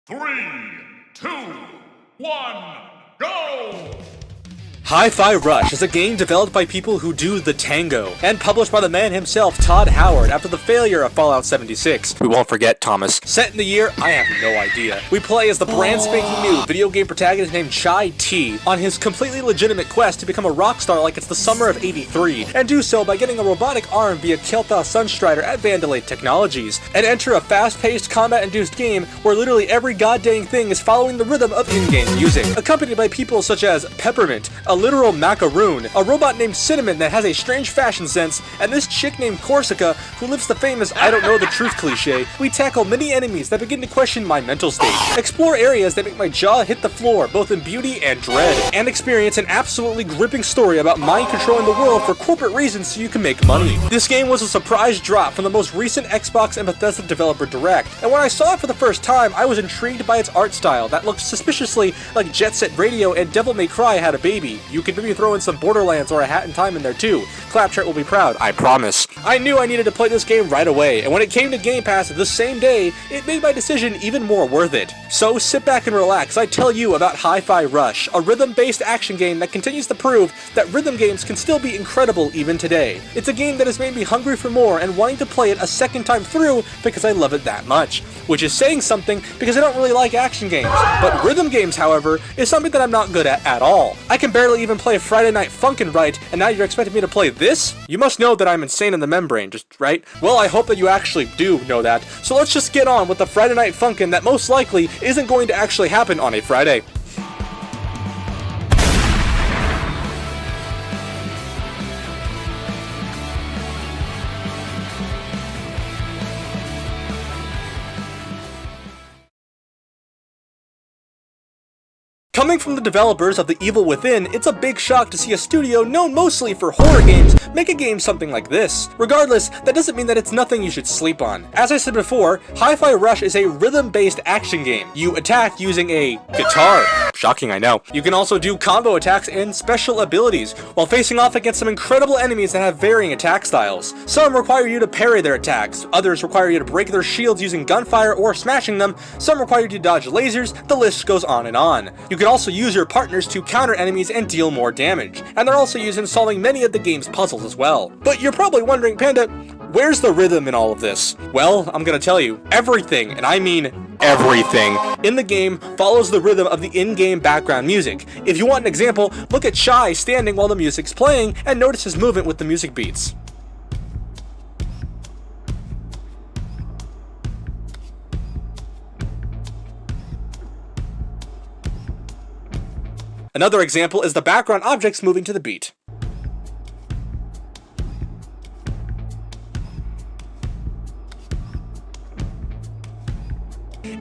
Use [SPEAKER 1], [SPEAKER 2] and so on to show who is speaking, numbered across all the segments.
[SPEAKER 1] 3, 2, 1, go!
[SPEAKER 2] Hi-Fi Rush is a game developed by people who do the tango, and published by the man himself, Todd Howard, after the failure of Fallout 76. We won't forget Thomas. Set in the year, I have no idea. We play as the brand spanking new video game protagonist named Chai T on his completely legitimate quest to become a rock star like it's the summer of '83, and do so by getting a robotic arm via Kelthal Sunstrider at Vandalay Technologies, and enter a fast-paced, combat-induced game where literally every goddamn thing is following the rhythm of in-game music, accompanied by people such as Peppermint, a literal macaroon, a robot named Cinnamon that has a strange fashion sense, and this chick named Korsica who lives the famous I don't know the truth cliche. We tackle many enemies that begin to question my mental state, explore areas that make my jaw hit the floor both in beauty and dread, and experience an absolutely gripping story about mind controlling the world for corporate reasons so you can make money. This game was a surprise drop from the most recent Xbox and Bethesda developer Direct, and when I saw it for the first time I was intrigued by its art style that looked suspiciously like Jet Set Radio and Devil May Cry had a baby. You can maybe throw in some Borderlands or a Hat in Time in there too. Claptrap will be proud, I promise. I knew I needed to play this game right away, and when it came to Game Pass the same day, it made my decision even more worth it. So sit back and relax, I tell you about Hi-Fi Rush, a rhythm-based action game that continues to prove that rhythm games can still be incredible even today. It's a game that has made me hungry for more and wanting to play it a second time through because I love it that much. Which is saying something because I don't really like action games. But rhythm games, however, is something that I'm not good at all. I can barely even play Friday Night Funkin' right, and now you're expecting me to play this? You must know that I'm insane in the membrane, right? Well, I hope that you actually do know that. So let's just get on with the Friday Night Funkin' that most likely isn't going to actually happen on a Friday. Coming from the developers of The Evil Within, it's a big shock to see a studio known mostly for horror games make a game something like this. Regardless, that doesn't mean that it's nothing you should sleep on. As I said before, Hi-Fi Rush is a rhythm-based action game. You attack using a guitar. Shocking, I know. You can also do combo attacks and special abilities, while facing off against some incredible enemies that have varying attack styles. Some require you to parry their attacks, others require you to break their shields using gunfire or smashing them, some require you to dodge lasers, the list goes on and on. You can also use your partners to counter enemies and deal more damage, and they're also used in solving many of the game's puzzles as well. But you're probably wondering, Panda, where's the rhythm in all of this? Well, I'm gonna tell you, everything, and I mean everything, in the game follows the rhythm of the in-game background music. If you want an example, look at Chai standing while the music's playing and notice his movement with the music beats. Another example is the background objects moving to the beat.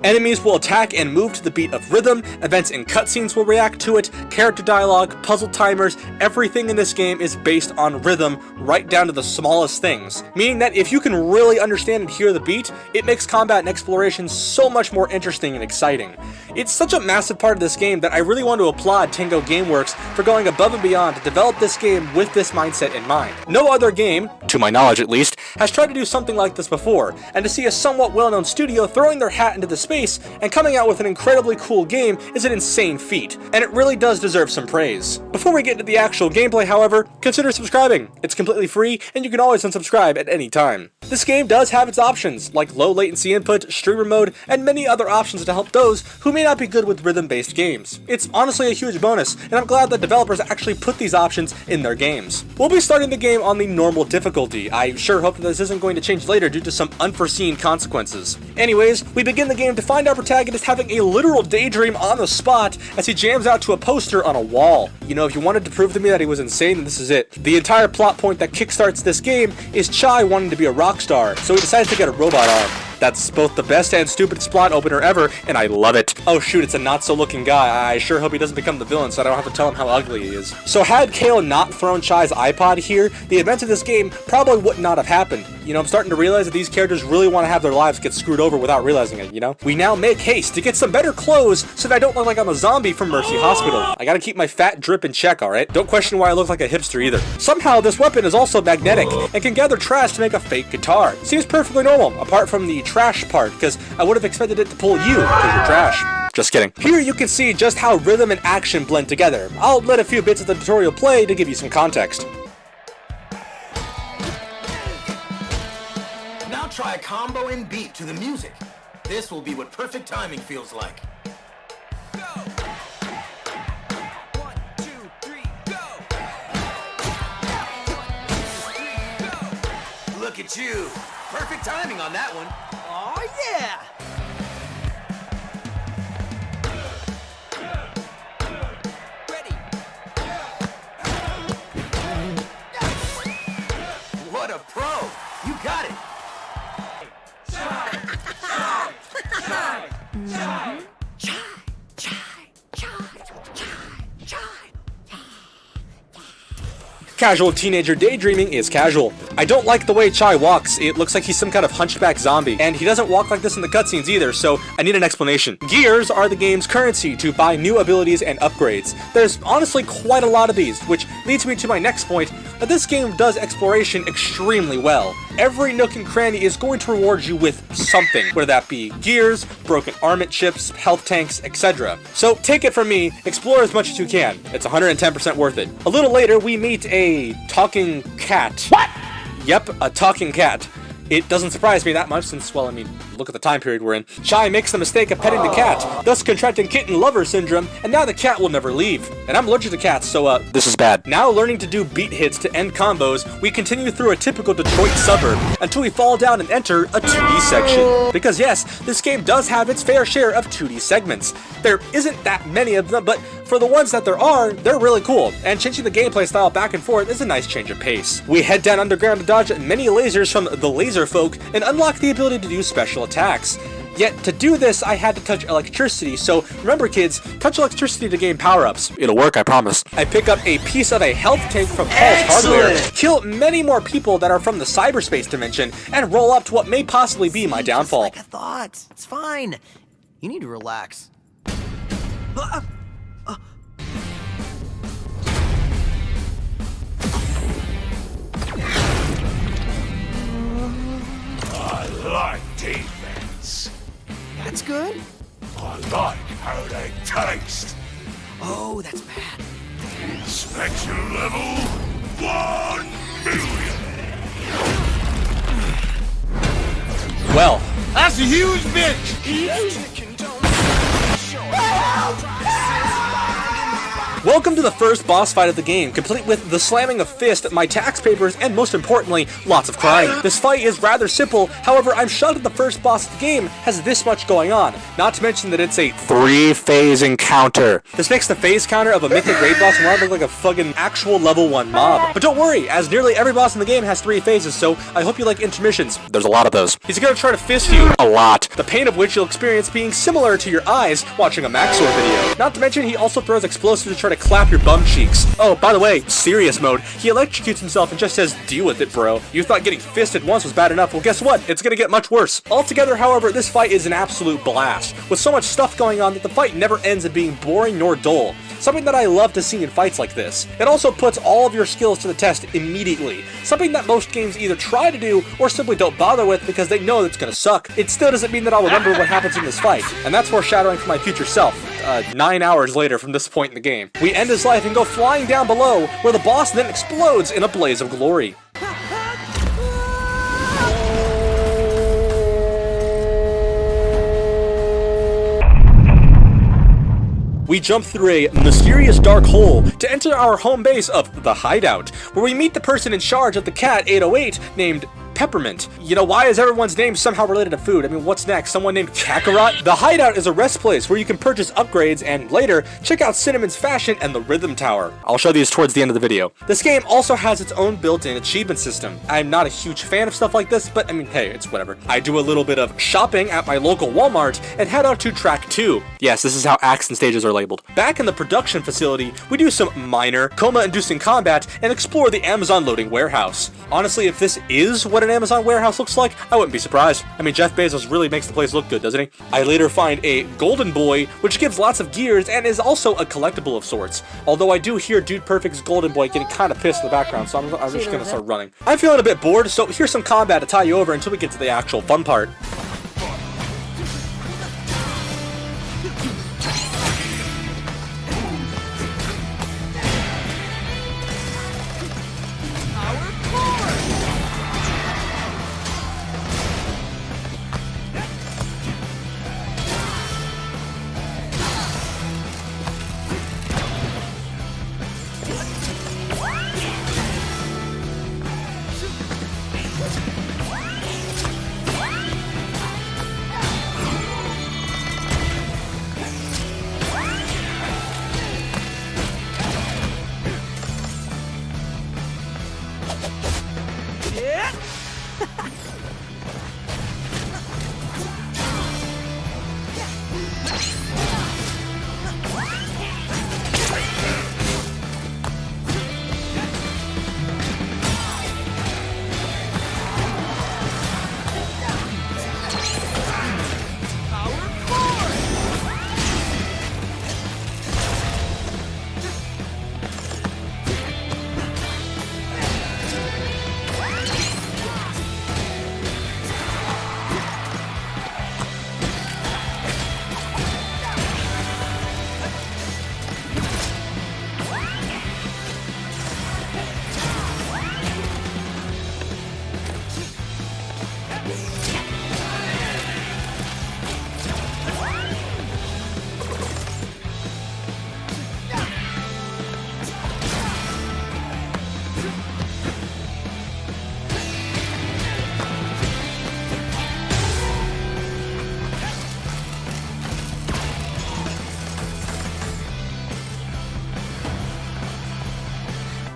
[SPEAKER 2] Enemies will attack and move to the beat of rhythm, events and cutscenes will react to it, character dialogue, puzzle timers, everything in this game is based on rhythm, right down to the smallest things. Meaning that if you can really understand and hear the beat, it makes combat and exploration so much more interesting and exciting. It's such a massive part of this game that I really want to applaud Tango Gameworks for going above and beyond to develop this game with this mindset in mind. No other game, to my knowledge at least, has tried to do something like this before, and to see a somewhat well-known studio throwing their hat into the space and coming out with an incredibly cool game is an insane feat, and it really does deserve some praise. Before we get into the actual gameplay, however, consider subscribing. It's completely free, and you can always unsubscribe at any time. This game does have its options, like low latency input, streamer mode, and many other options to help those who may not be good with rhythm-based games. It's honestly a huge bonus, and I'm glad that developers actually put these options in their games. We'll be starting the game on the normal difficulty. I sure hope that this isn't going to change later due to some unforeseen consequences. Anyways, we begin the game to find our protagonist having a literal daydream on the spot as he jams out to a poster on a wall. You know, if you wanted to prove to me that he was insane, then this is it. The entire plot point that kickstarts this game is Chai wanting to be a rock star, so he decides to get a robot arm. That's both the best and stupidest plot opener ever, and I love it. Oh shoot, it's a not-so-looking guy. I sure hope he doesn't become the villain so I don't have to tell him how ugly he is. So had Kale not thrown Chai's iPod here, the events of this game probably would not have happened. You know, I'm starting to realize that these characters really want to have their lives get screwed over without realizing it, you know? We now make haste to get some better clothes so that I don't look like I'm a zombie from Mercy Hospital. I gotta keep my fat drip in check, alright? Don't question why I look like a hipster either. Somehow, this weapon is also magnetic and can gather trash to make a fake guitar. Seems perfectly normal, apart from the trash part, because I would have expected it to pull you, because you're trash. Just kidding. Here you can see just how rhythm and action blend together. I'll let a few bits of the tutorial play to give you some context.
[SPEAKER 3] Now try a combo and beat to the music. This will be what perfect timing feels like. Go! 1, 2, 3, go! 1, 2, 3, go! Look at you. Perfect timing on that one. Oh yeah! Ready. What a pro! You got it!
[SPEAKER 2] Casual teenager daydreaming is casual. I don't like the way Chai walks. It looks like he's some kind of hunchback zombie. And he doesn't walk like this in the cutscenes either, so I need an explanation. Gears are the game's currency to buy new abilities and upgrades. There's honestly quite a lot of these, which leads me to my next point, that this game does exploration extremely well. Every nook and cranny is going to reward you with something, whether that be gears, broken armament chips, health tanks, etc. So take it from me, explore as much as you can. It's 110% worth it. A little later, we meet a talking cat. What? Yep, a talking cat. It doesn't surprise me that much since, well, I mean, look at the time period we're in. Chai makes the mistake of petting the cat, thus contracting kitten lover syndrome, and now the cat will never leave. And I'm allergic to cats, so this is bad. Now learning to do beat hits to end combos, we continue through a typical Detroit suburb until we fall down and enter a 2D section. Because yes, this game does have its fair share of 2D segments. There isn't that many of them, but for the ones that there are, they're really cool, and changing the gameplay style back and forth is a nice change of pace. We head down underground to dodge many lasers from the laser folk and unlock the ability to do special attacks. Yet to do this, I had to touch electricity, so remember kids, touch electricity to gain power-ups. It'll work, I promise. I pick up a piece of a health tank from Paul's Hardware, kill many more people that are from the cyberspace dimension, and roll up to what may possibly be my downfall.
[SPEAKER 4] Just like I thought. It's fine. You need to relax.
[SPEAKER 1] I like defense.
[SPEAKER 4] That's good.
[SPEAKER 1] I like how they taste.
[SPEAKER 4] Oh, that's bad.
[SPEAKER 1] Inspection level 1 million.
[SPEAKER 2] Well,
[SPEAKER 1] That's a huge bitch.
[SPEAKER 2] welcome to the first boss fight of the game, complete with the slamming of fist, my tax papers, and most importantly, lots of crying. This fight is rather simple, however, I'm shocked that the first boss of the game has this much going on, not to mention that it's a 3-phase encounter. This makes the phase counter of a mythic raid boss want to look like a fucking actual level 1 mob. But don't worry, as nearly every boss in the game has 3 phases, so I hope you like intermissions. There's a lot of those. He's gonna try to fist you. A lot. The pain of which you'll experience being similar to your eyes watching a Maxor video. Not to mention, he also throws explosives to try to clap your bum cheeks. Oh, by the way, serious mode. He electrocutes himself and just says, deal with it, bro. You thought getting fisted once was bad enough. Well, guess what? It's gonna get much worse. Altogether, however, this fight is an absolute blast, with so much stuff going on that the fight never ends up being boring nor dull. Something that I love to see in fights like this. It also puts all of your skills to the test immediately. Something that most games either try to do or simply don't bother with because they know it's gonna suck. It still doesn't mean that I'll remember what happens in this fight, and that's foreshadowing for my future self. 9 hours later from this point in the game. We end his life and go flying down below, where the boss then explodes in a blaze of glory. We jump through a mysterious dark hole to enter our home base of the Hideout, where we meet the person in charge of the Cat 808 named Peppermint. You know, why is everyone's name somehow related to food? I mean, what's next? Someone named Kakarot? The Hideout is a rest place where you can purchase upgrades and later check out Cinnamon's fashion and the Rhythm Tower. I'll show these towards the end of the video. This game also has its own built-in achievement system. I'm not a huge fan of stuff like this, but I mean, hey, it's whatever. I do a little bit of shopping at my local Walmart and head out to track 2. Yes, this is how acts and stages are labeled. Back in the production facility, we do some minor, coma-inducing combat and explore the Amazon loading warehouse. Honestly, if this is what an Amazon warehouse looks like, I wouldn't be surprised. I mean, Jeff Bezos really makes the place look good, doesn't he? I later find a golden boy, which gives lots of gears and is also a collectible of sorts. Although I do hear Dude Perfect's golden boy getting kind of pissed in the background, so I'm just gonna start running. I'm feeling a bit bored, so here's some combat to tie you over until we get to the actual fun part.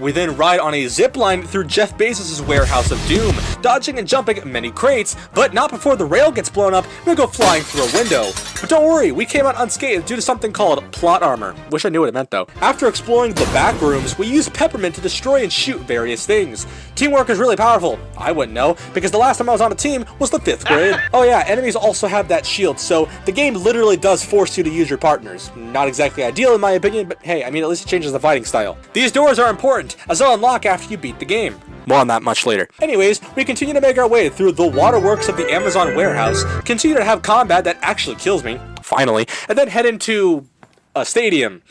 [SPEAKER 2] We then ride on a zipline through Jeff Bezos' warehouse of doom, dodging and jumping many crates, but not before the rail gets blown up and we go flying through a window. But don't worry, we came out unscathed due to something called plot armor. Wish I knew what it meant though. After exploring the back rooms, we use Peppermint to destroy and shoot various things. Teamwork is really powerful. I wouldn't know, because the last time I was on a team was the 5th grade. Oh yeah, enemies also have that shield, so the game literally does force you to use your partners. Not exactly ideal in my opinion, but hey, I mean at least it changes the fighting style. These doors are important, as they'll unlock after you beat the game. More on that much later. Anyways, we continue to make our way through the waterworks of the Amazon warehouse, continue to have combat that actually kills me, finally, and then head into a stadium.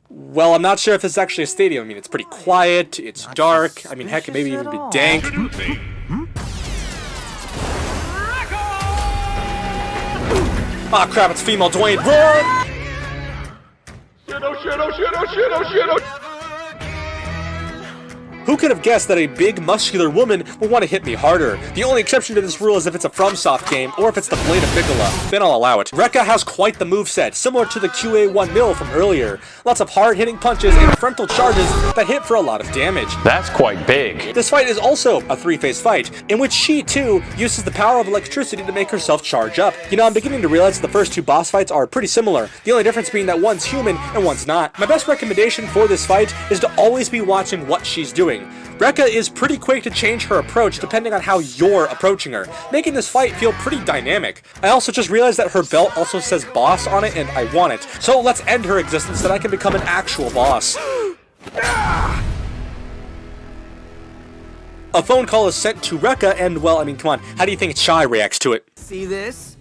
[SPEAKER 2] Well, I'm not sure if this is actually a stadium. I mean, it's pretty quiet, it's dark, I mean, heck, it maybe even be dank. Ah, crap, it's female Dwayne. Run! Who could have guessed that a big, muscular woman would want to hit me harder? The only exception to this rule is if it's a FromSoft game, or if it's the Blade of Piccolo. Then I'll allow it. Rekka has quite the moveset, similar to the QA1 mill from earlier. Lots of hard-hitting punches and frontal charges that hit for a lot of damage.
[SPEAKER 5] That's quite big.
[SPEAKER 2] This fight is also a 3-phase fight, in which she, too, uses the power of electricity to make herself charge up. You know, I'm beginning to realize that the first 2 boss fights are pretty similar, the only difference being that one's human and one's not. My best recommendation for this fight is to always be watching what she's doing. Rekka is pretty quick to change her approach depending on how you're approaching her, making this fight feel pretty dynamic. I also just realized that her belt also says boss on it and I want it, so let's end her existence so that I can become an actual boss. A phone call is sent to Rekka and, well, I mean, come on, how do you think Shy reacts to it?
[SPEAKER 4] See this?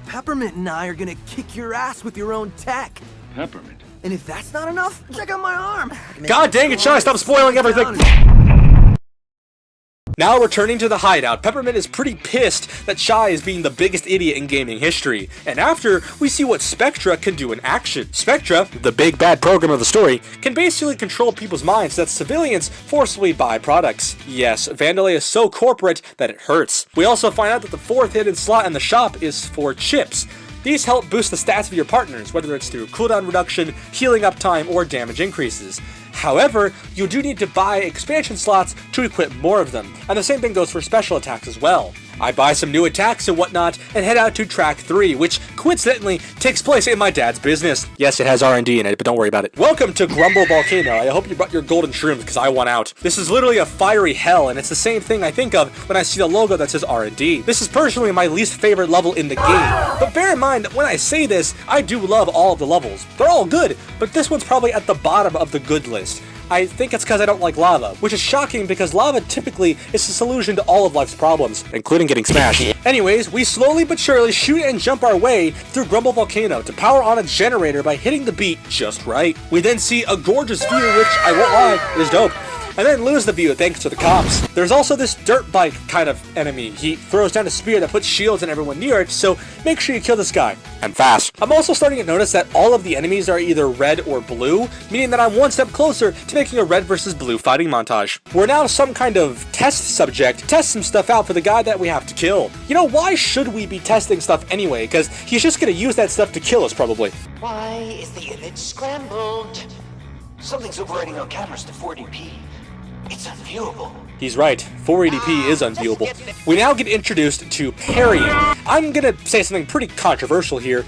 [SPEAKER 4] Peppermint and I are gonna kick your ass with your own tech.
[SPEAKER 1] Peppermint.
[SPEAKER 4] And if that's not enough, check out my arm.
[SPEAKER 2] God dang it, Shy, stop spoiling everything! Now returning to the hideout, Peppermint is pretty pissed that Shy is being the biggest idiot in gaming history. And after, we see what Spectra can do in action. Spectra, the big bad program of the story, can basically control people's minds so that civilians forcibly buy products. Yes, Vandalay is so corporate that it hurts. We also find out that the 4th hidden slot in the shop is for chips. These help boost the stats of your partners, whether it's through cooldown reduction, healing uptime, or damage increases. However, you do need to buy expansion slots to equip more of them, and the same thing goes for special attacks as well. I buy some new attacks and whatnot, and head out to track 3, which coincidentally takes place in my dad's business. Yes, it has R&D in it, but don't worry about it. Welcome to Grumble Volcano. I hope you brought your golden shrooms because I want out. This is literally a fiery hell, and it's the same thing I think of when I see the logo that says R&D. This is personally my least favorite level in the game, but bear in mind that when I say this, I do love all of the levels. They're all good, but this one's probably at the bottom of the good list. I think it's because I don't like lava, which is shocking because lava typically is the solution to all of life's problems, including getting smashed. Anyways, we slowly but surely shoot and jump our way through Grumble Volcano to power on a generator by hitting the beat just right. We then see a gorgeous view, which I won't lie, is dope, and then lose the view thanks to the cops. There's also this dirt bike kind of enemy. He throws down a spear that puts shields on everyone near it, so make sure you kill this guy. And fast. I'm also starting to notice that all of the enemies are either red or blue, meaning that I'm one step closer to making a red versus blue fighting montage. We're now some kind of test subject to test some stuff out for the guy that we have to kill. You know, why should we be testing stuff anyway? Because he's just gonna use that stuff to kill us probably.
[SPEAKER 5] Why is the image scrambled? Something's overwriting our cameras to 40p. It's unviewable.
[SPEAKER 2] He's right, 480p is unviewable. We now get introduced to parrying. I'm gonna say something pretty controversial here.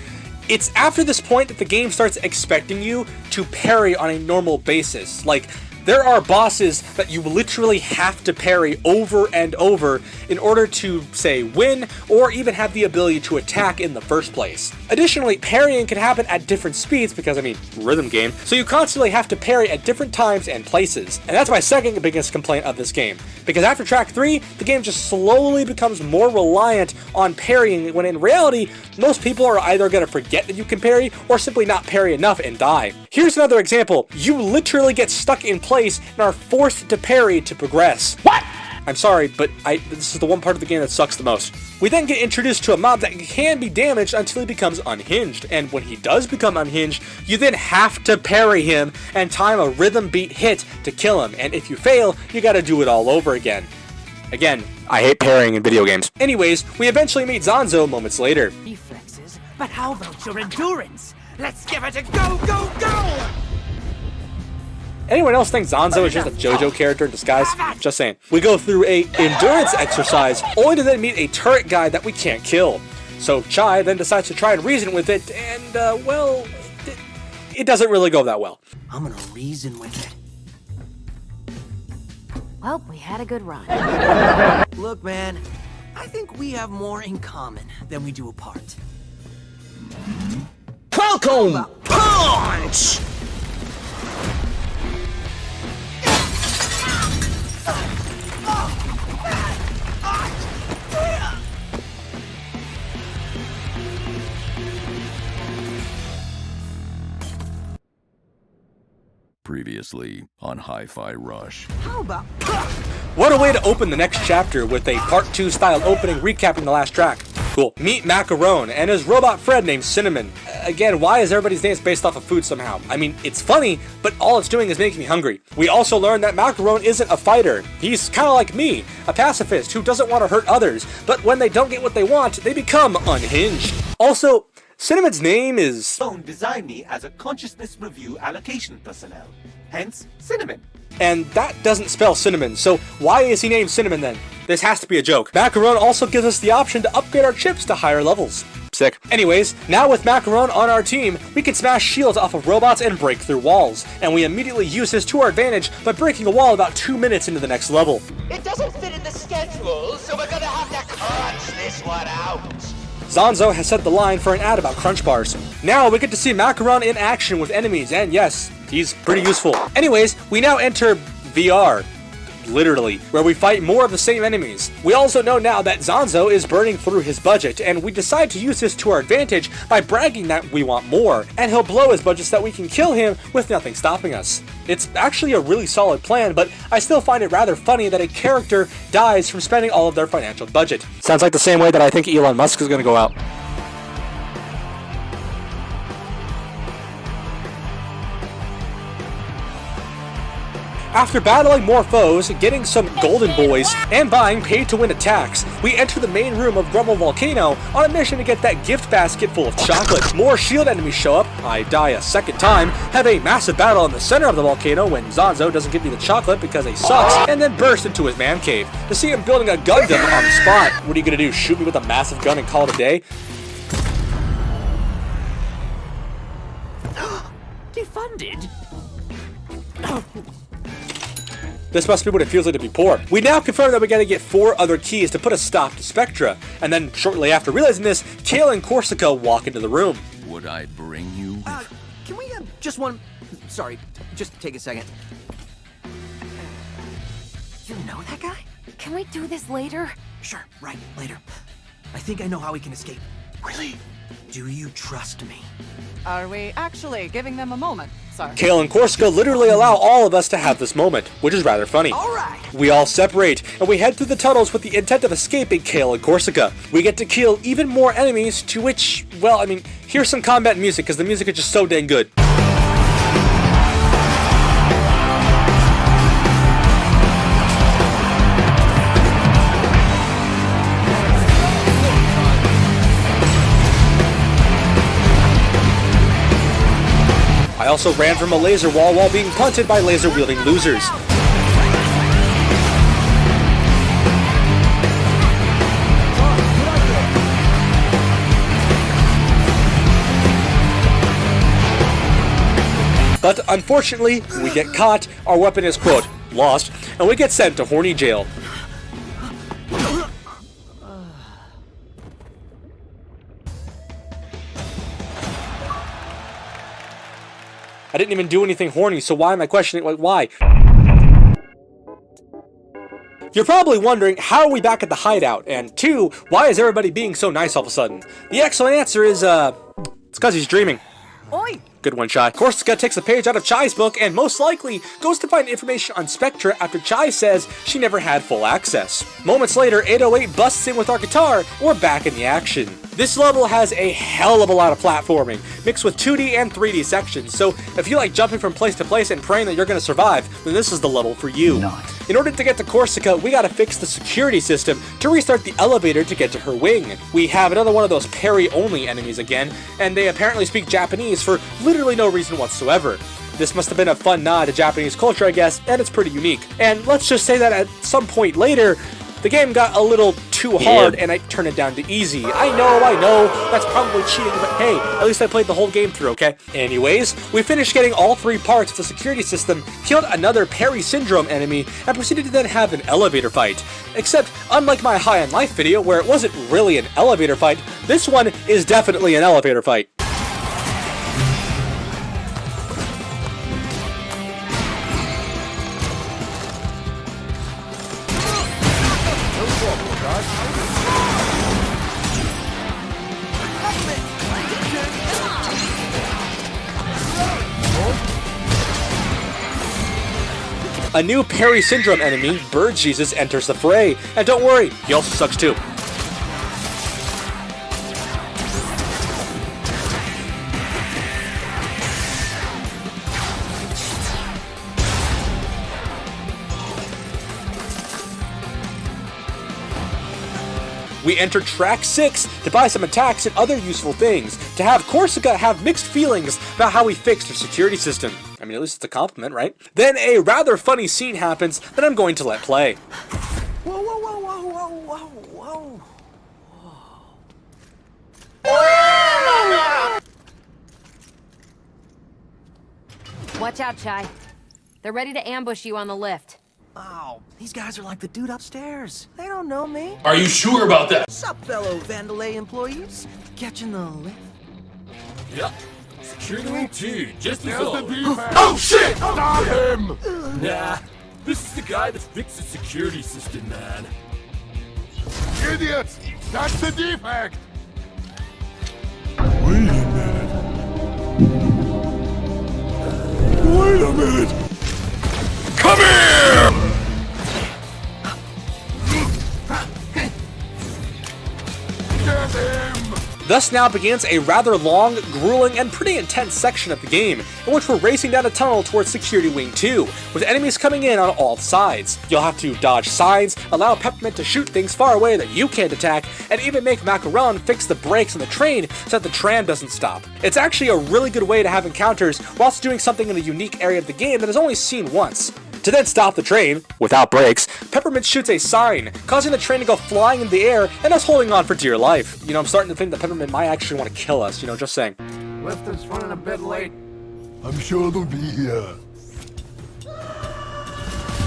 [SPEAKER 2] It's after this point that the game starts expecting you to parry on a normal basis. Like, there are bosses that you literally have to parry over and over in order to, say, win, or even have the ability to attack in the first place. Additionally, parrying can happen at different speeds because, I mean, rhythm game, so you constantly have to parry at different times and places. And that's my second biggest complaint of this game, because after track 3, the game just slowly becomes more reliant on parrying, when in reality, most people are either going to forget that you can parry, or simply not parry enough and die. Here's another example. You literally get stuck in place and are forced to parry to progress. What? I'm sorry, but this is the one part of the game that sucks the most. We then get introduced to a mob that can be damaged until he becomes unhinged, and when he does become unhinged, you then have to parry him and time a rhythm beat hit to kill him, and if you fail, you gotta do it all over again. Again, I hate parrying in video games. Anyways, we eventually meet Zanzo moments later.
[SPEAKER 4] Reflexes, but how about your endurance? Let's give it a go, go, go!
[SPEAKER 2] Anyone else think Zanzo is just a JoJo character in disguise? Just saying. We go through a endurance exercise, only to then meet a turret guy that we can't kill. So Chai then decides to try and reason with it, and, well, it doesn't really go that well.
[SPEAKER 4] I'm gonna reason with it.
[SPEAKER 6] Well, we had a good run.
[SPEAKER 4] Look, man, I think we have more in common than we do apart.
[SPEAKER 3] Falcon Punch!
[SPEAKER 1] Previously on Hi-Fi Rush.
[SPEAKER 4] How about...
[SPEAKER 2] What a way to open the next chapter with a part 2 style opening recapping the last track. Cool. Meet Macaron and his robot friend named Cinnamon. Again, why is everybody's name based off of food somehow? I mean, it's funny, but all it's doing is making me hungry. We also learn that Macaron isn't a fighter. He's kind of like me, a pacifist who doesn't want to hurt others, but when they don't get what they want, they become unhinged. Also, Cinnamon's name is...
[SPEAKER 7] Stone designed me as a consciousness review allocation personnel. Hence, Cinnamon.
[SPEAKER 2] And that doesn't spell cinnamon, so why is he named Cinnamon then? This has to be a joke. Macaron also gives us the option to upgrade our chips to higher levels. Sick. Anyways, now with Macaron on our team, we can smash shields off of robots and break through walls, and we immediately use this to our advantage by breaking a wall about 2 minutes into the next level.
[SPEAKER 5] It doesn't fit in the schedule, so we're gonna have to crunch this one out.
[SPEAKER 2] Zanzo has set the line for an ad about crunch bars. Now we get to see Macaron in action with enemies, and yes, he's pretty useful. Anyways, we now enter VR. Literally, where we fight more of the same enemies. We also know now that Zanzo is burning through his budget, and we decide to use this to our advantage by bragging that we want more, and he'll blow his budget so that we can kill him with nothing stopping us. It's actually a really solid plan, but I still find it rather funny that a character dies from spending all of their financial budget. Sounds like the same way that I think Elon Musk is gonna go out. After battling more foes, getting some golden boys, and buying pay-to-win attacks, we enter the main room of Grumble Volcano on a mission to get that gift basket full of chocolate. More shield enemies show up, I die a second time, have a massive battle in the center of the volcano when Zanzo doesn't give me the chocolate because he sucks, and then burst into his man cave to see him building a Gundam on the spot. What are you gonna do, shoot me with a massive gun and call it a day?
[SPEAKER 4] Defunded?
[SPEAKER 2] This must be what it feels like to be poor. We now confirm that we gotta get 4 other keys to put a stop to Spectra, and then shortly after realizing this, Kale and Korsica walk into the room.
[SPEAKER 1] Would I bring you?
[SPEAKER 4] Can we have just one... Sorry, just take a second. know that guy?
[SPEAKER 6] Can we do this later?
[SPEAKER 4] Sure, right, later. I think I know how we can escape. Really? Do you trust me?
[SPEAKER 8] Are we actually giving them a moment, sir?
[SPEAKER 2] Kale and Korsica literally allow all of us to have this moment, which is rather funny.
[SPEAKER 4] Alright!
[SPEAKER 2] We all separate, and we head through the tunnels with the intent of escaping Kale and Korsica. We get to kill even more enemies, to which, well, I mean, here's some combat music, because the music is just so dang good. I also ran from a laser wall while being punted by laser-wielding losers. But unfortunately, we get caught, our weapon is, quote, lost, and we get sent to horny jail. I didn't even do anything horny, so why am I questioning, like, why? You're probably wondering, how are we back at the hideout? And two, why is everybody being so nice all of a sudden? The excellent answer is, it's because he's dreaming.
[SPEAKER 4] Oi!
[SPEAKER 2] Good one, Chai. Korsica takes a page out of Chai's book and most likely goes to find information on Spectra after Chai says she never had full access. Moments later, 808 busts in with our guitar. We're back in the action. This level has a hell of a lot of platforming, mixed with 2D and 3D sections, so if you like jumping from place to place and praying that you're going to survive, then this is the level for you. Nice. In order to get to Korsica, we gotta fix the security system to restart the elevator to get to her wing. We have another one of those parry-only enemies again, and they apparently speak Japanese for literally no reason whatsoever. This must have been a fun nod to Japanese culture, I guess, and it's pretty unique. And let's just say that at some point later, the game got a little too hard and I turned it down to easy. I know, that's probably cheating, but hey, at least I played the whole game through, okay? Anyways, we finished getting all 3 parts of the security system, killed another Parry Syndrome enemy, and proceeded to then have an elevator fight. Except, unlike my High on Life video, where it wasn't really an elevator fight, this one is definitely an elevator fight. A new Parry Syndrome enemy, Bird Jesus, enters the fray. And don't worry, he also sucks too. We enter track 6 to buy some attacks and other useful things, to have Korsica have mixed feelings about how we fixed her security system. I mean, at least it's a compliment, right? Then a rather funny scene happens that I'm going to let play.
[SPEAKER 4] Whoa, whoa, whoa, whoa, whoa, whoa, whoa.
[SPEAKER 6] Watch out, Chai. They're ready to ambush you on the lift.
[SPEAKER 4] Oh, these guys are like the dude upstairs. They don't know me.
[SPEAKER 9] Are you sure about that?
[SPEAKER 4] Sup, fellow Vandalay employees? Catching the lift?
[SPEAKER 9] Yep. Security Wing 2, just as always. Oh shit! Stop him! Nah, this is the guy that fixed the security system, man.
[SPEAKER 10] Idiots! That's the defect!
[SPEAKER 9] Wait a minute! Come here!
[SPEAKER 10] Get him!
[SPEAKER 2] Thus now begins a rather long, grueling, and pretty intense section of the game, in which we're racing down a tunnel towards Security Wing 2, with enemies coming in on all sides. You'll have to dodge signs, allow Peppermint to shoot things far away that you can't attack, and even make Macaron fix the brakes on the train so that the tram doesn't stop. It's actually a really good way to have encounters whilst doing something in a unique area of the game that is only seen once. To then stop the train, without brakes, Peppermint shoots a sign, causing the train to go flying in the air and us holding on for dear life. You know, I'm starting to think that Peppermint might actually want to kill us, you know, just saying.
[SPEAKER 10] Lift is running a bit late. I'm sure they'll be here.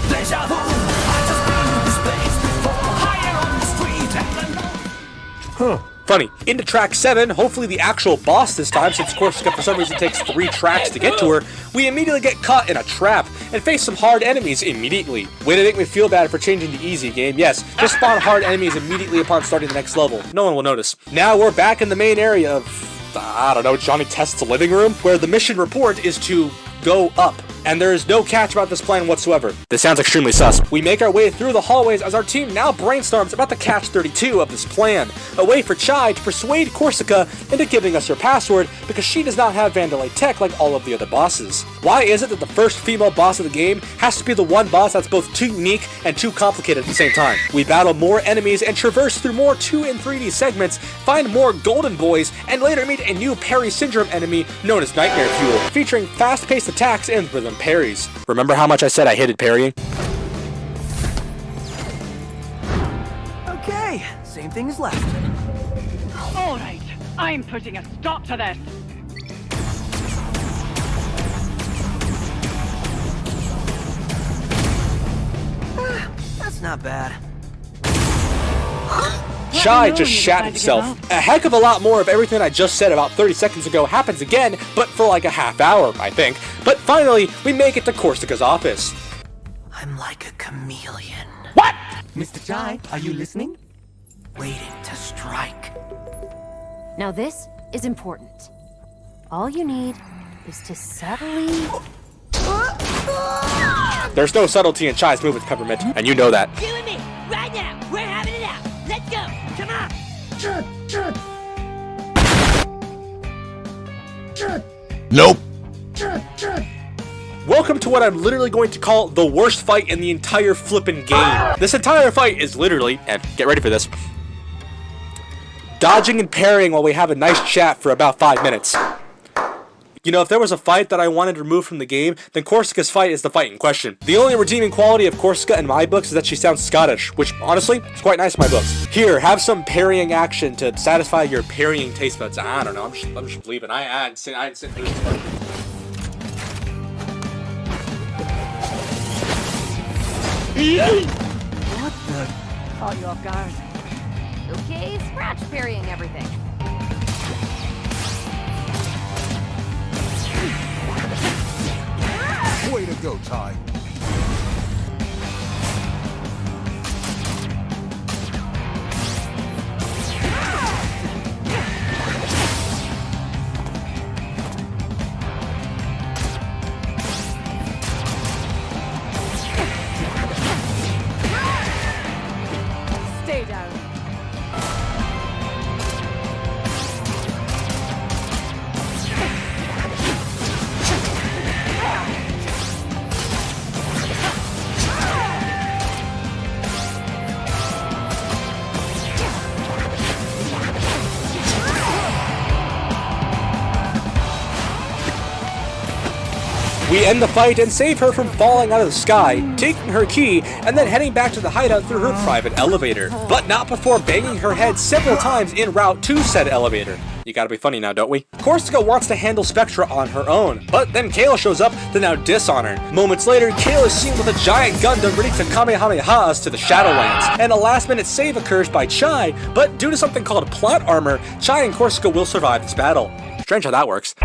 [SPEAKER 3] Deja vu! I just been in this place before, higher on the street and
[SPEAKER 2] Funny. Into track 7, hopefully the actual boss this time, since Korsica for some reason takes 3 tracks to get to her, we immediately get caught in a trap, and face some hard enemies immediately. Way to make me feel bad for changing to easy, game. Yes, just spawn hard enemies immediately upon starting the next level. No one will notice. Now we're back in the main area of, I don't know, Johnny Test's living room, where the mission report is to go up. And there is no catch about this plan whatsoever. This sounds extremely sus. We make our way through the hallways as our team now brainstorms about the catch 32 of this plan. A way for Chai to persuade Korsica into giving us her password because she does not have Vandalay tech like all of the other bosses. Why is it that the first female boss of the game has to be the one boss that's both too unique and too complicated at the same time? We battle more enemies and traverse through more 2 and 3D segments, find more golden boys, and later meet a new Parry Syndrome enemy known as Nightmare Fuel, featuring fast-paced attacks and rhythm parries. Remember how much I said I hated parrying?
[SPEAKER 4] Okay, same thing as left.
[SPEAKER 8] All right, I'm putting a stop to this.
[SPEAKER 4] That's not bad.
[SPEAKER 2] Chai just shat himself. A heck of a lot more of everything I just said about 30 seconds ago happens again, but for like a half hour, I think. But finally, we make it to Korsica's office.
[SPEAKER 4] I'm like a chameleon.
[SPEAKER 2] What?
[SPEAKER 4] Mr. Chai, are you listening? Waiting to strike.
[SPEAKER 6] Now this is important. All you need is to subtly...
[SPEAKER 2] There's no subtlety in Chai's movements, Peppermint, and you know that.
[SPEAKER 11] You and me, right now, we're having it out. Let's go, come on.
[SPEAKER 1] Nope.
[SPEAKER 2] Welcome to what I'm literally going to call the worst fight in the entire flippin' game. This entire fight is literally, and get ready for this, dodging and parrying while we have a nice chat for about 5 minutes. You know, if there was a fight that I wanted removed from the game, then Korsica's fight is the fight in question. The only redeeming quality of Korsica in my books is that she sounds Scottish, which, honestly, is quite nice in my books. Here, have some parrying action to satisfy your parrying taste buds. I don't know, I'm just leaving. I ain't sitting through this part.
[SPEAKER 4] What the?
[SPEAKER 8] Caught you off guard.
[SPEAKER 6] Okay, scratch parrying everything.
[SPEAKER 10] Way to go, Ty.
[SPEAKER 8] Stay down.
[SPEAKER 2] We end the fight and save her from falling out of the sky, taking her key, and then heading back to the hideout through her private elevator. But not before banging her head several times en route to said elevator. You gotta be funny now, don't we? Korsica wants to handle Spectra on her own, but then Kale shows up to now diss on her. Moments later, Kale is seen with a giant Gundam ready to Kamehameha us to the Shadowlands, and a last-minute save occurs by Chai, but due to something called plot armor, Chai and Korsica will survive this battle. Strange how that works.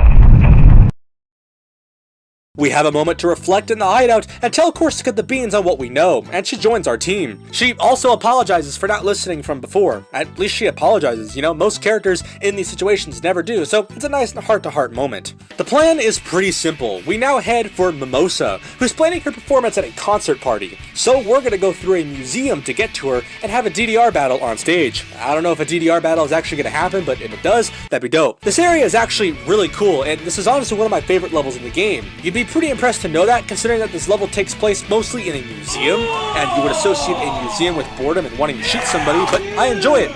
[SPEAKER 2] We have a moment to reflect in the hideout and tell Korsica the beans on what we know, and she joins our team. She also apologizes for not listening from before. At least she apologizes, you know, most characters in these situations never do, so it's a nice heart-to-heart moment. The plan is pretty simple. We now head for Mimosa, who's planning her performance at a concert party. So we're gonna go through a museum to get to her and have a DDR battle on stage. I don't know if a DDR battle is actually gonna happen, but if it does, that'd be dope. This area is actually really cool, and this is honestly one of my favorite levels in the game. You'd be pretty impressed to know that, considering that this level takes place mostly in a museum, and you would associate a museum with boredom and wanting to shoot somebody, but I enjoy it.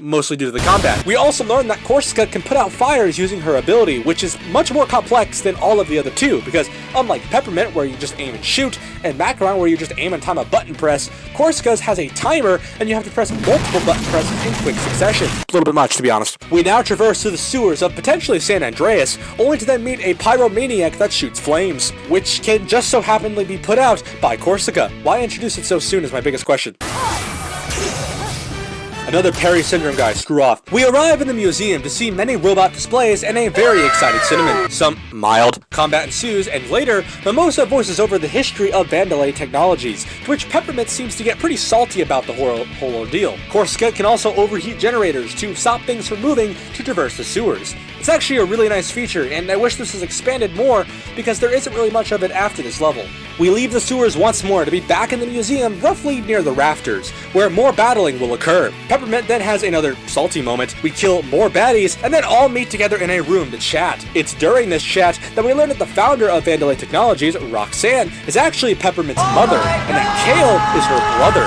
[SPEAKER 2] Mostly due to the combat. We also learned that Korsica can put out fires using her ability, which is much more complex than all of the other two, because unlike Peppermint, where you just aim and shoot, and Macaron, where you just aim and time a button press, Korsica's has a timer, and you have to press multiple button presses in quick succession. A little bit much, to be honest. We now traverse through the sewers of potentially San Andreas, only to then meet a pyromaniac that shoots flames, which can just so happenly be put out by Korsica. Why introduce it so soon is my biggest question. Another Perry Syndrome guy, screw off. We arrive in the museum to see many robot displays and a very excited Cinnamon. Some mild combat ensues, and later, Mimosa voices over the history of Vandalay technologies, to which Peppermint seems to get pretty salty about the whole ordeal. Korsica can also overheat generators to stop things from moving to traverse the sewers. It's actually a really nice feature, and I wish this was expanded more because there isn't really much of it after this level. We leave the sewers once more to be back in the museum roughly near the rafters, where more battling will occur. Peppermint then has another salty moment. We kill more baddies, and then all meet together in a room to chat. It's during this chat that we learn that the founder of Vandalay Technologies, Roxanne, is actually Peppermint's mother, and that Kale is her brother.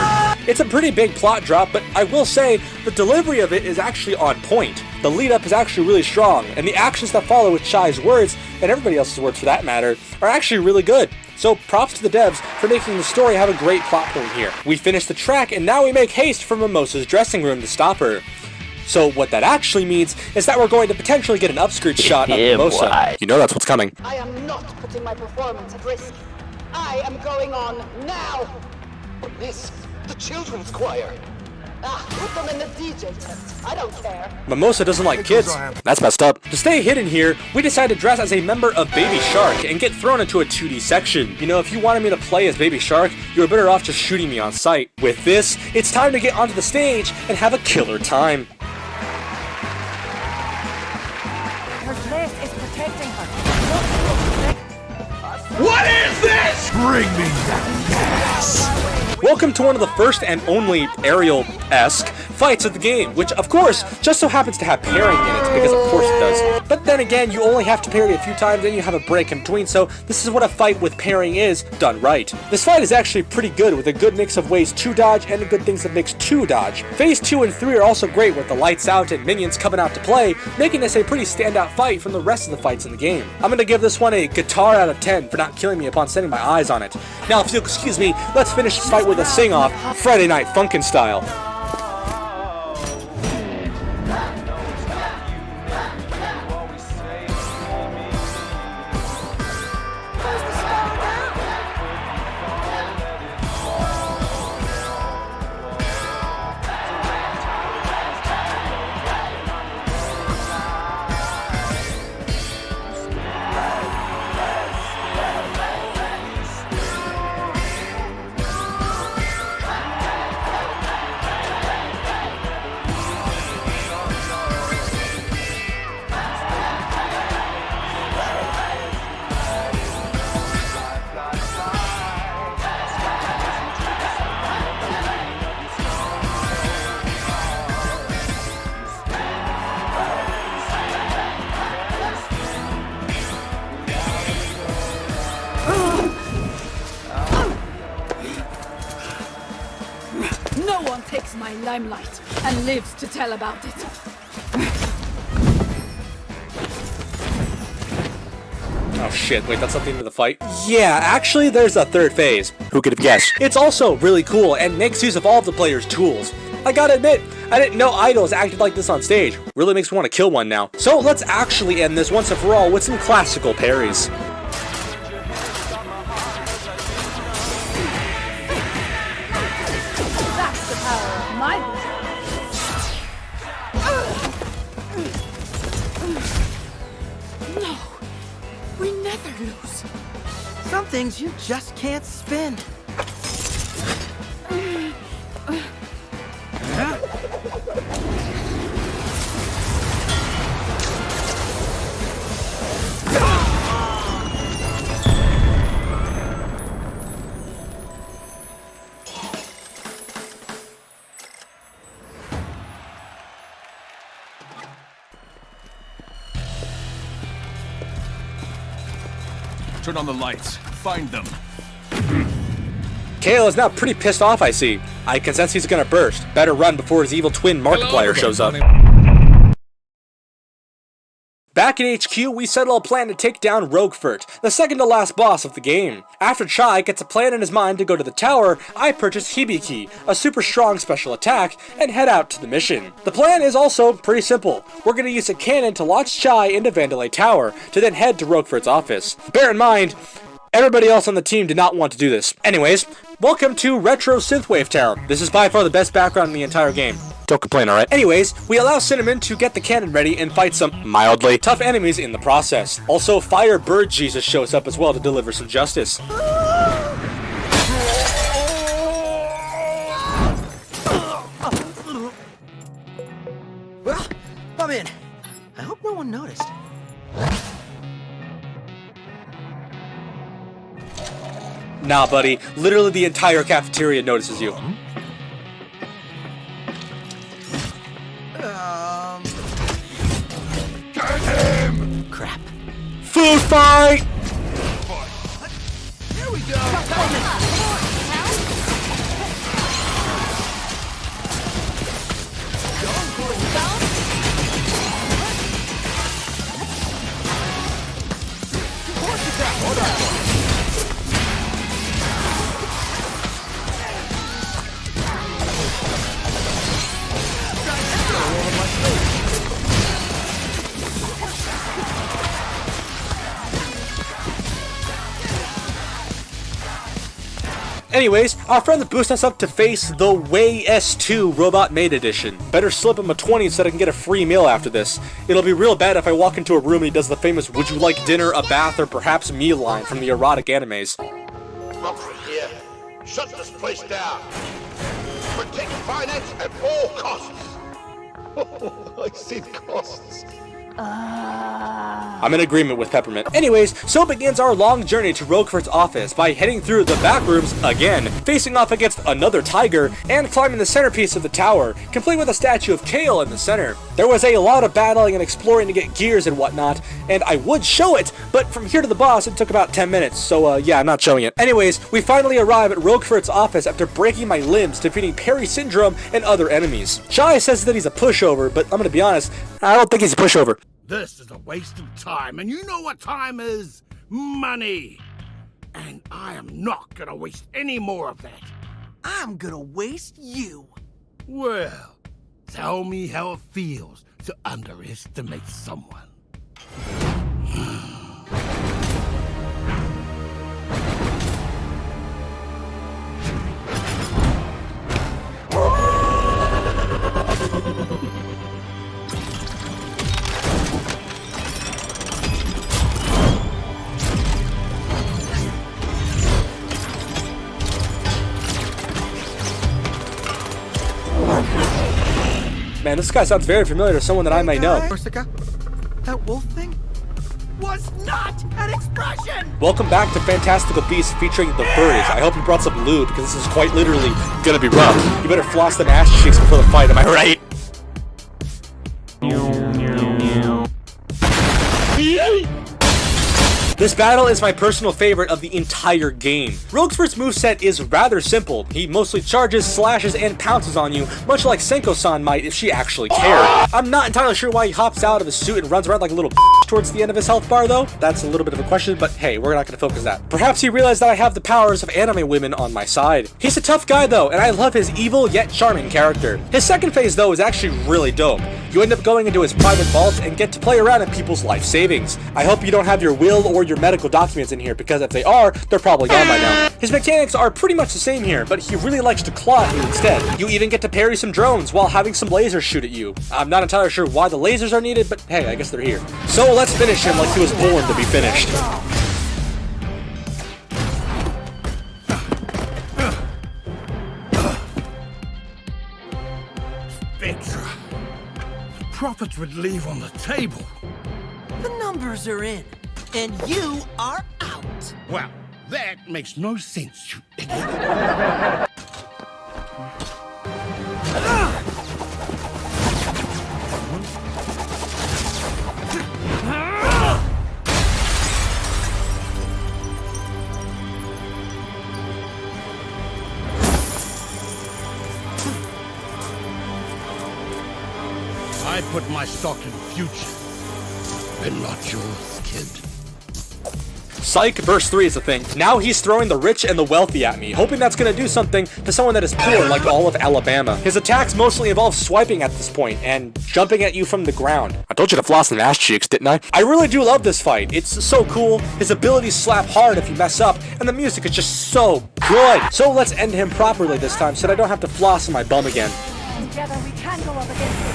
[SPEAKER 2] It's a pretty big plot drop, but I will say the delivery of it is actually on point. The lead up is actually really strong, and the actions that follow with Chai's words, and everybody else's words for that matter, are actually really good. So props to the devs for making the story have a great plot point here. We finish the track, and now we make haste for Mimosa's dressing room to stop her. So what that actually means is that we're going to potentially get an upskirt shot of Mimosa. You know that's what's coming.
[SPEAKER 11] I am not putting my performance at risk. I am going on now.
[SPEAKER 5] This, the children's choir.
[SPEAKER 11] Put them in the DJ tent. I don't care.
[SPEAKER 2] Mimosa doesn't like kids. That's messed up. To stay hidden here, we decide to dress as a member of Baby Shark and get thrown into a 2D section. You know, if you wanted me to play as Baby Shark, you were better off just shooting me on sight. With this, it's time to get onto the stage and have a killer time.
[SPEAKER 11] Her dress is protecting her.
[SPEAKER 3] What is this?
[SPEAKER 10] Bring me that gas!
[SPEAKER 2] Welcome to one of the first and only aerial-esque fights of the game, which of course just so happens to have parrying in it, because of course it does. But then again, you only have to parry a few times and you have a break in between, so this is what a fight with parrying is, done right. This fight is actually pretty good, with a good mix of ways to dodge and a good things of mix to dodge. Phase 2 and 3 are also great with the lights out and minions coming out to play, making this a pretty standout fight from the rest of the fights in the game. I'm gonna give this one a guitar out of 10 for not killing me upon setting my eyes on it. Now, if you'll excuse me, let's finish this fight with a sing-off, Friday Night Funkin' style.
[SPEAKER 8] No one takes my limelight and lives to tell about it.
[SPEAKER 2] Oh shit, wait, that's something to the fight? Yeah, actually there's a third phase. Who could have guessed? It's also really cool and makes use of all of the player's tools. I gotta admit, I didn't know idols acted like this on stage. Really makes me want to kill one now. So let's actually end this once and for all with some classical parries.
[SPEAKER 8] That's the power of my blood. No, we never lose.
[SPEAKER 4] Some things you just can't spin.
[SPEAKER 10] Turn on the lights. Find them.
[SPEAKER 2] Kale is now pretty pissed off, I see. I can sense he's gonna burst. Better run before his evil twin Markiplier shows up. Back in HQ, we settle a plan to take down Roquefort, the second to last boss of the game. After Chai gets a plan in his mind to go to the tower, I purchase Hibiki, a super strong special attack, and head out to the mission. The plan is also pretty simple. We're going to use a cannon to launch Chai into Vandalay Tower, to then head to Roquefort's office. Bear in mind, Everybody else on the team did not want to do this. Anyways, welcome to Retro Synthwave Town. This is by far the best background in the entire game. Don't complain, alright? Anyways, we allow Cinnamon to get the cannon ready and fight some mildly tough enemies in the process. Also, Firebird Jesus shows up as well to deliver some justice.
[SPEAKER 4] Well, I'm in. I hope no one noticed.
[SPEAKER 2] Nah, buddy. Literally the entire cafeteria notices you.
[SPEAKER 10] Get him!
[SPEAKER 4] Crap.
[SPEAKER 2] Food fight!
[SPEAKER 4] Here we go!
[SPEAKER 2] Anyways, our friend that boosted us up to face the Way S2 Robot Maid Edition. Better slip him a 20 so that I can get a free meal after this. It'll be real bad if I walk into a room and he does the famous "Would you like dinner, a bath, or perhaps me" line from the erotic animes.
[SPEAKER 10] Alfred here. Shut this place down. Protect finance at all costs. I said costs.
[SPEAKER 2] I'm in agreement with Peppermint. Anyways, so begins our long journey to Roquefort's office by heading through the back rooms again, facing off against another tiger, and climbing the centerpiece of the tower, complete with a statue of Kale in the center. There was a lot of battling and exploring to get gears and whatnot, and I would show it, but from here to the boss it took about 10 minutes, so yeah, I'm not showing it. Anyways, we finally arrive at Roquefort's office after breaking my limbs, defeating Perry Syndrome and other enemies. Shy says that he's a pushover, but I'm gonna be honest, I don't think he's a pushover.
[SPEAKER 10] This is a waste of time, and you know what time is? Money. And I am not gonna waste any more of that.
[SPEAKER 4] I'm gonna waste you.
[SPEAKER 10] Well, tell me how it feels to underestimate someone.
[SPEAKER 2] Man, this guy sounds very familiar to someone that I may know.
[SPEAKER 4] Korsica, that wolf thing was not an expression!
[SPEAKER 2] Welcome back to Fantastical Beasts featuring the furries. I hope you brought some lube, because this is quite literally gonna be rough. You better floss them ass cheeks before the fight, am I right? This battle is my personal favorite of the entire game. Roquefort's moveset is rather simple. He mostly charges, slashes, and pounces on you, much like Senko-san might if she actually cared. I'm not entirely sure why he hops out of his suit and runs around like a little towards the end of his health bar though. That's a little bit of a question, but hey, we're not gonna focus that. Perhaps he realized that I have the powers of anime women on my side. He's a tough guy though, and I love his evil yet charming character. His second phase though is actually really dope. You end up going into his private vault and get to play around in people's life savings. I hope you don't have your will or your medical documents in here, because if they are, they're probably gone by now. His mechanics are pretty much the same here, but he really likes to claw at you instead. You even get to parry some drones while having some lasers shoot at you. I'm not entirely sure why the lasers are needed, but hey, I guess they're here. So let's finish him like he was born to be finished.
[SPEAKER 10] Spectra. The profits would leave on the table.
[SPEAKER 4] The numbers are in, and you are out.
[SPEAKER 10] Well, that makes no sense, you idiot. I put my stock in the future, but not yours, kid.
[SPEAKER 2] Psych, verse 3 is the thing. Now he's throwing the rich and the wealthy at me, hoping that's gonna do something to someone that is poor like all of Alabama. His attacks mostly involve swiping at this point and jumping at you from the ground. I told you to floss them ass cheeks, didn't I? I really do love this fight. It's so cool. His abilities slap hard if you mess up, and the music is just so good. So let's end him properly this time so that I don't have to floss in my bum again.
[SPEAKER 8] Together we can go up against it.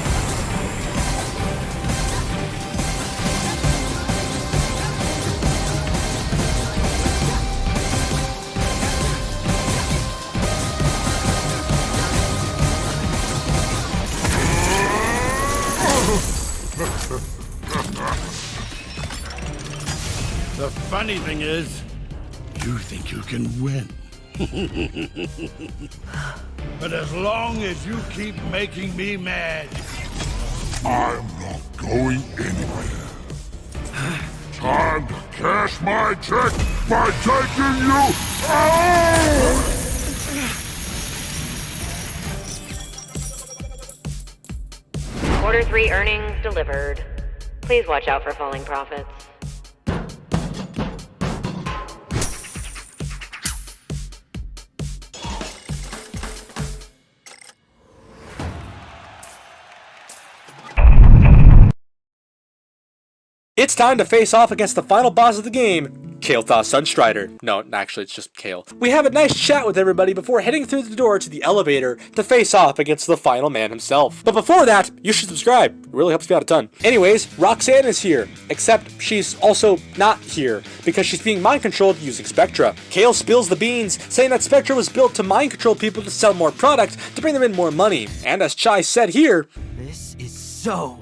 [SPEAKER 10] The funny thing is, you think you can win. But as long as you keep making me mad, I'm not going anywhere. Time to cash my check by taking you out!
[SPEAKER 12] Quarter 3 earnings delivered. Please watch out for falling profits.
[SPEAKER 2] It's time to face off against the final boss of the game, Kale Sunstrider. No, actually, it's just Kale. We have a nice chat with everybody before heading through the door to the elevator to face off against the final man himself. But before that, you should subscribe. It really helps me out a ton. Anyways, Roxanne is here, except she's also not here because she's being mind-controlled using Spectra. Kale spills the beans, saying that Spectra was built to mind-control people to sell more product to bring them in more money. And as Chai said here,
[SPEAKER 4] This is so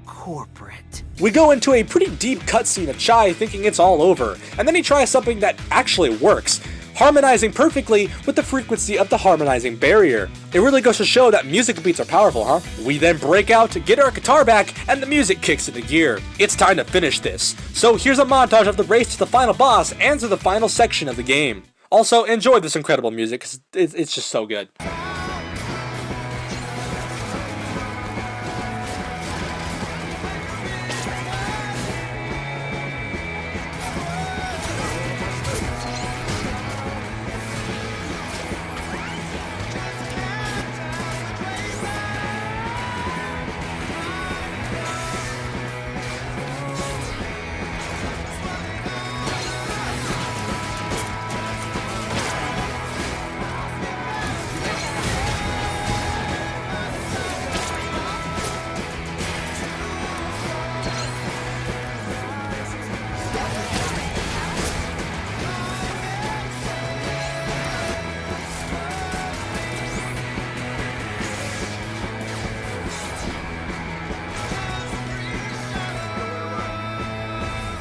[SPEAKER 4] corporate.
[SPEAKER 2] we go into a pretty deep cutscene of Chai thinking it's all over, and then he tries something that actually works, harmonizing perfectly with the frequency of the harmonizing barrier. It really goes to show that music beats are powerful, huh? We then break out, get our guitar back, and the music kicks into gear. It's time to finish this. So here's a montage of the race to the final boss and to the final section of the game. Also, enjoy this incredible music, 'cause it's just so good.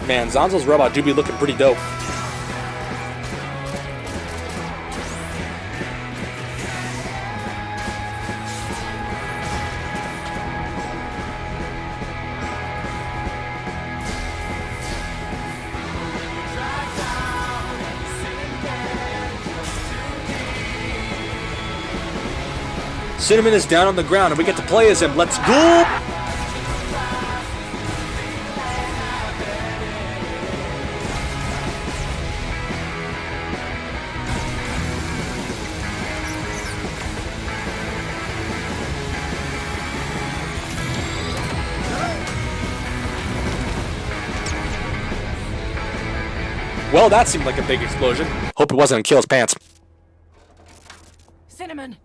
[SPEAKER 2] Man, Zanzo's robot do be looking pretty dope. Cinnamon is down on the ground and we get to play as him. Let's go! Well, that seemed like a big explosion. Hope it wasn't in Kale's pants.
[SPEAKER 8] Cinnamon!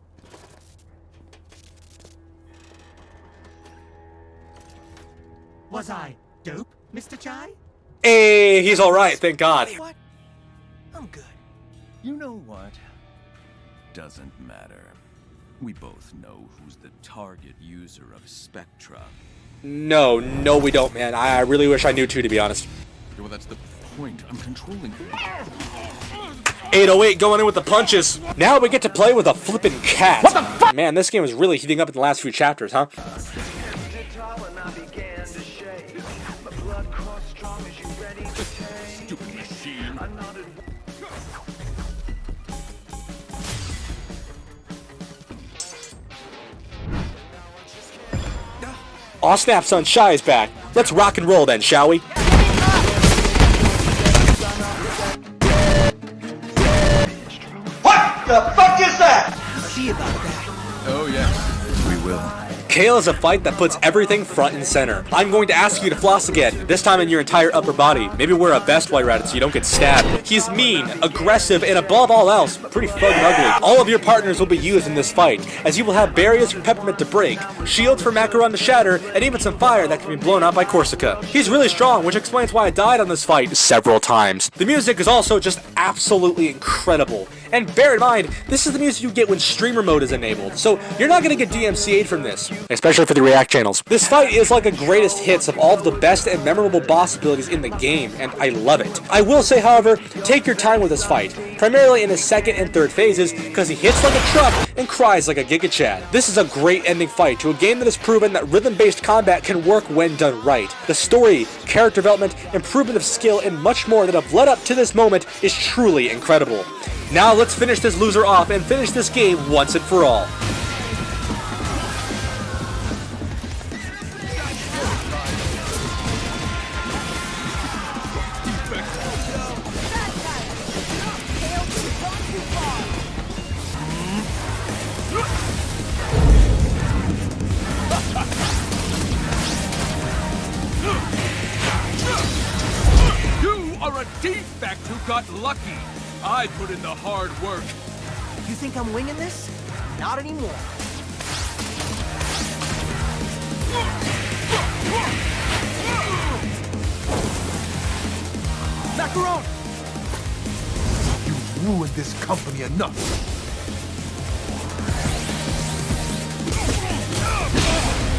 [SPEAKER 7] Was I dope, Mr. Chai?
[SPEAKER 2] Hey, he's alright, thank God.
[SPEAKER 4] What? I'm good.
[SPEAKER 1] You know what? Doesn't matter. We both know who's the target user of Spectra.
[SPEAKER 2] No, we don't, man. I really wish I knew too, to be honest.
[SPEAKER 1] Yeah, well, that's the point. I'm controlling.
[SPEAKER 2] 808 going in with the punches. Now we get to play with a flippin' cat. What the fuck? Man, this game is really heating up in the last few chapters, huh?
[SPEAKER 1] Stupid machine.
[SPEAKER 2] Aw snap, son, Shy is back. Let's rock and roll then, shall we?
[SPEAKER 5] the fuck is that?
[SPEAKER 4] See about that.
[SPEAKER 1] Oh, yes, we will.
[SPEAKER 2] Kale is a fight that puts everything front and center. I'm going to ask you to floss again, this time in your entire upper body. Maybe wear a vest while you're at it so you don't get stabbed. He's mean, aggressive, and above all else, pretty fucking ugly. All of your partners will be used in this fight, as you will have barriers for Peppermint to break, shields for Macaron to shatter, and even some fire that can be blown out by Korsica. He's really strong, which explains why I died on this fight several times. The music is also just absolutely incredible. And bear in mind, this is the music you get when streamer mode is enabled, so you're not going to get DMCA'd from this, especially for the React channels. This fight is like a greatest hits of all of the best and memorable boss abilities in the game, and I love it. I will say, however, take your time with this fight, primarily in his second and third phases, because he hits like a truck and cries like a Giga Chad. This is a great ending fight to a game that has proven that rhythm-based combat can work when done right. The story, character development, improvement of skill, and much more that have led up to this moment is truly incredible. Now let's finish this loser off and finish this game once and for all.
[SPEAKER 9] You are a defect who got lucky. I put in the hard work.
[SPEAKER 4] You think I'm winging this? Not anymore. Macaron!
[SPEAKER 10] You ruined this company enough.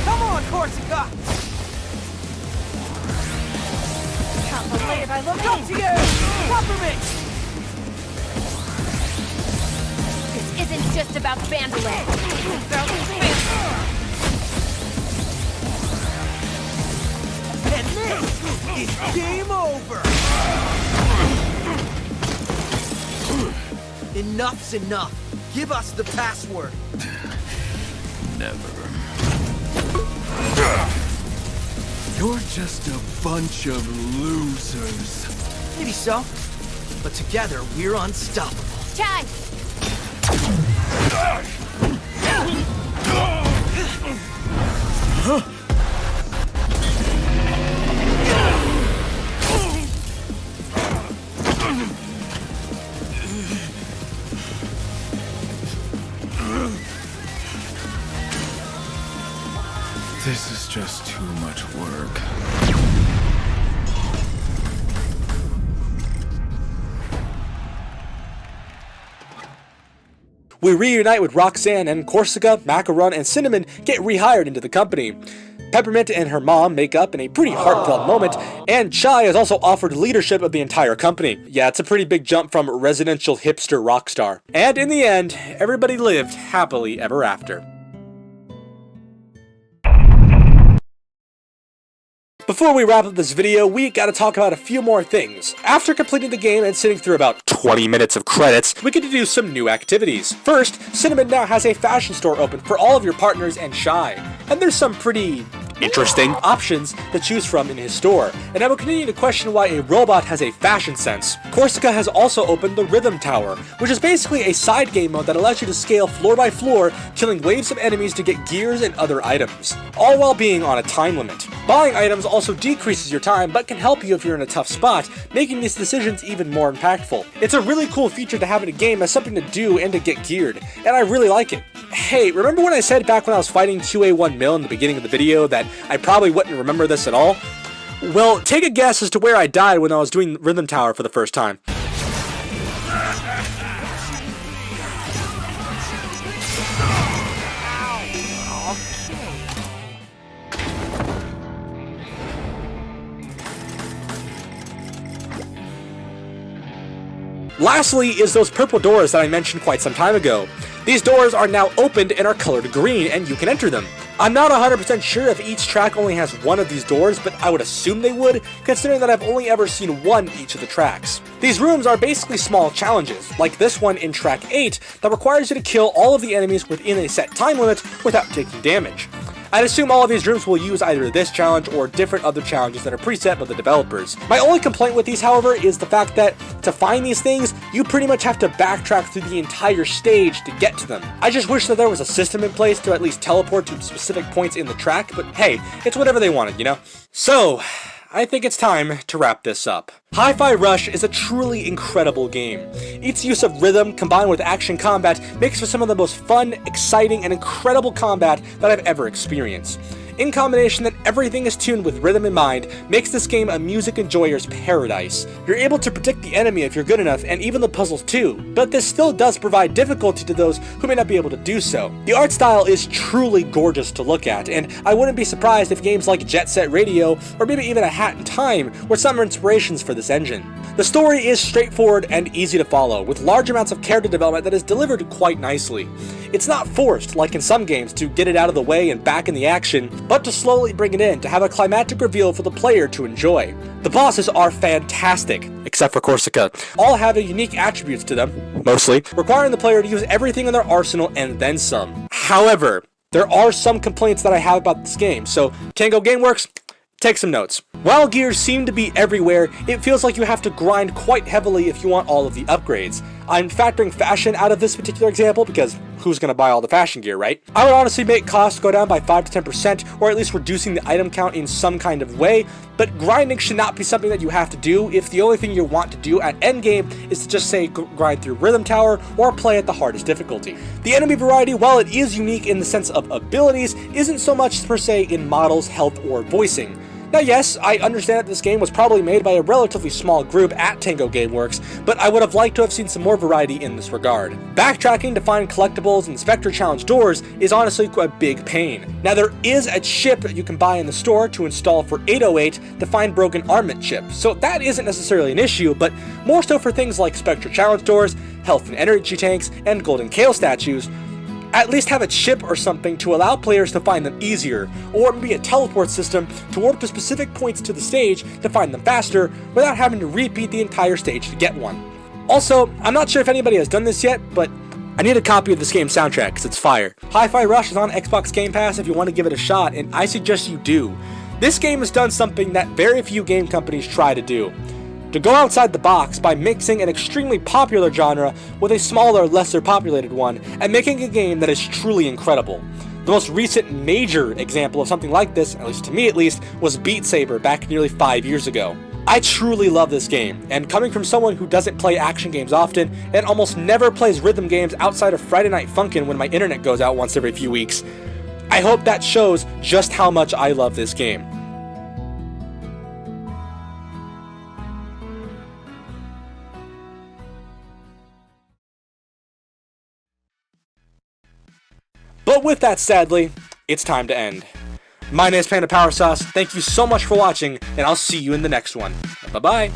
[SPEAKER 4] Come on, Korsica!
[SPEAKER 8] Can't believe I looked up to you!
[SPEAKER 4] Peppermint!
[SPEAKER 6] This isn't just about Bandolin.
[SPEAKER 4] And this is game over! Enough's enough. Give us the password.
[SPEAKER 1] Never. You're just a bunch of losers.
[SPEAKER 4] Maybe so, but together we're unstoppable.
[SPEAKER 6] Chai!
[SPEAKER 1] This is just too much work.
[SPEAKER 2] We reunite with Roxanne, and Korsica, Macaron, and Cinnamon get rehired into the company. Peppermint and her mom make up in a pretty heartfelt moment, and Chai is also offered leadership of the entire company. Yeah, it's a pretty big jump from residential hipster rock star. And in the end, everybody lived happily ever after. Before we wrap up this video, we gotta talk about a few more things. After completing the game and sitting through about 20 minutes of credits, we get to do some new activities. First, Cinnamon now has a fashion store open for all of your partners and Shy, and there's some pretty interesting options to choose from in his store, and I will continue to question why a robot has a fashion sense. Korsica has also opened the Rhythm Tower, which is basically a side game mode that allows you to scale floor by floor, killing waves of enemies to get gears and other items, all while being on a time limit. Buying items also decreases your time, but can help you if you're in a tough spot, making these decisions even more impactful. It's a really cool feature to have in a game as something to do and to get geared, and I really like it. Hey, remember when I said back when I was fighting QA1 Mill in the beginning of the video that I probably wouldn't remember this at all? Well, take a guess as to where I died when I was doing Rhythm Tower for the first time. Lastly is those purple doors that I mentioned quite some time ago. These doors are now opened and are colored green, and you can enter them. I'm not 100% sure if each track only has one of these doors, but I would assume they would, considering that I've only ever seen one in each of the tracks. These rooms are basically small challenges, like this one in track 8, that requires you to kill all of the enemies within a set time limit without taking damage. I'd assume all of these rooms will use either this challenge or different other challenges that are preset by the developers. My only complaint with these, however, is the fact that to find these things, you pretty much have to backtrack through the entire stage to get to them. I just wish that there was a system in place to at least teleport to specific points in the track, but hey, it's whatever they wanted, you know? So, I think it's time to wrap this up. Hi-Fi Rush is a truly incredible game. Its use of rhythm combined with action combat makes for some of the most fun, exciting, and incredible combat that I've ever experienced. In combination that everything is tuned with rhythm in mind makes this game a music enjoyer's paradise. You're able to predict the enemy if you're good enough, and even the puzzles too, but this still does provide difficulty to those who may not be able to do so. The art style is truly gorgeous to look at, and I wouldn't be surprised if games like Jet Set Radio, or maybe even A Hat in Time, were some inspirations for this engine. The story is straightforward and easy to follow, with large amounts of character development that is delivered quite nicely. It's not forced, like in some games, to get it out of the way and back in the action, but to slowly bring it in to have a climactic reveal for the player to enjoy. The bosses are fantastic, except for Korsica. All have unique attributes to them, mostly, requiring the player to use everything in their arsenal and then some. However, there are some complaints that I have about this game, so Tango Gameworks, take some notes. While gears seem to be everywhere, it feels like you have to grind quite heavily if you want all of the upgrades. I'm factoring fashion out of this particular example because who's going to buy all the fashion gear, right? I would honestly make costs go down by 5 to 10%, or at least reducing the item count in some kind of way, but grinding should not be something that you have to do if the only thing you want to do at endgame is to just say grind through Rhythm Tower or play at the hardest difficulty. The enemy variety, while it is unique in the sense of abilities, isn't so much per se in models, health, or voicing. Now yes, I understand that this game was probably made by a relatively small group at Tango Gameworks, but I would have liked to have seen some more variety in this regard. Backtracking to find collectibles and Spectre Challenge doors is honestly a big pain. Now there is a chip that you can buy in the store to install for 808 to find broken armament chips, so that isn't necessarily an issue, but more so for things like Spectre Challenge doors, health and energy tanks, and golden Kale statues. At least have a chip or something to allow players to find them easier, or maybe a teleport system to warp to specific points to the stage to find them faster without having to repeat the entire stage to get one. Also, I'm not sure if anybody has done this yet, but I need a copy of this game's soundtrack because it's fire. Hi-Fi Rush is on Xbox Game Pass if you want to give it a shot, and I suggest you do. This game has done something that very few game companies try to do. To go outside the box by mixing an extremely popular genre with a smaller, lesser populated one, and making a game that is truly incredible. The most recent major example of something like this, at least to me at least, was Beat Saber back nearly 5 years ago. I truly love this game, and coming from someone who doesn't play action games often, and almost never plays rhythm games outside of Friday Night Funkin' when my internet goes out once every few weeks, I hope that shows just how much I love this game. But with that, sadly, it's time to end. My name is PandaPowerSauce, thank you so much for watching, and I'll see you in the next one. Bye-bye!